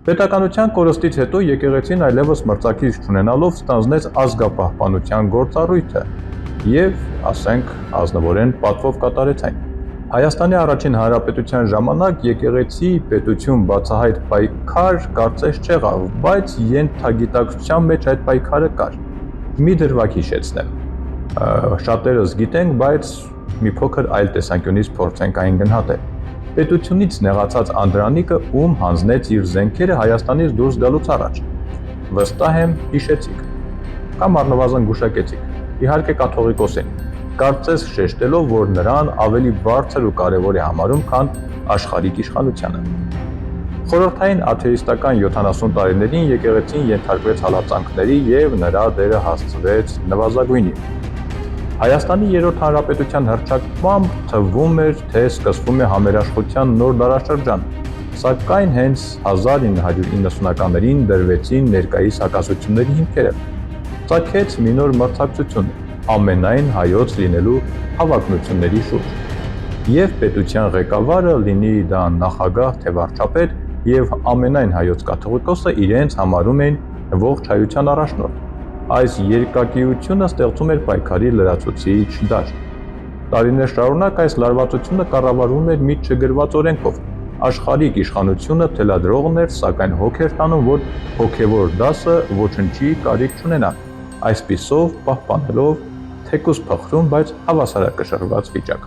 Պետականության կորստից հետո եկեղեցին այլևս մրցակից չունենալով ստանձնեց ազգապահպանության գործառույթը եւ, ասենք, ազնվորեն պատվով կատարեց այն։ Հայաստանի առաջին հանրապետության ժամանակ եկեղեցի պետություն բացահայտ պայքար կարծես չեղավ, բայց ենթագիտակցության մեջ այդ պայքարը կար։ Մի դրվագ հիշեցնեմ։ Շատերս գիտենք, բայց մի փոքր այլ տեսանկյունից փորձենք այն գնահատել։ Պետությունից նեղացած Անդրանիկը ում հանձնեց իր զենքերը Հայաստանից դուրս գալուց առաջ։ Վստահ եմ հիշեցիք, կամ առնվազն գուշակեցիք, իհարկե կաթողիկոսին, կարծես շեշտելով, որ նրան ավելի բարձր ու կարևոր է համարում, քան աշխարհիկ իշխանությանը։ Խորհրդային աթեիստական 70 տարիներին եկեղեցին ենթարկվեց հալածանքների եւ նրա դերը հասցվեց նվազագույնի։ Հայաստանի երրորդ հանրապետության հռչակմամբ թվում էր, թե սկսվում է համերաշխության նոր դարաշրջան, սակայն հենց 1990-ականներին դրվեցին ներկայիս հակասությունների հիմքերը։ Ծագեց մի նոր մրցակցություն ամենայն հայոց լինելու հավակնությունների շուրջ։ Եվ պետության ղեկավարը լինի դա նախագահ թե վարչապետ, եւ ամենայն հայոց կաթողիկոսը իրենց համարում էին ողջ հայության առաջնորդ։ Այս երկակիությունը ստեղծում էր պայքարի լրացուցիչ դաշտ։ Տարիներ շարունակ այս լարվածությունը կառավարվում էր մի չգրված օրենքով։ Աշխարհիկ իշխանությունը թելադրողն էր, սակայն հոգ էր տանում, որ հոգևոր դասը ոչնչի կարիք չունենա, այսպիսով պահպանելով թեկուզ փխրուն, բայց հավասարակշռված վիճակ։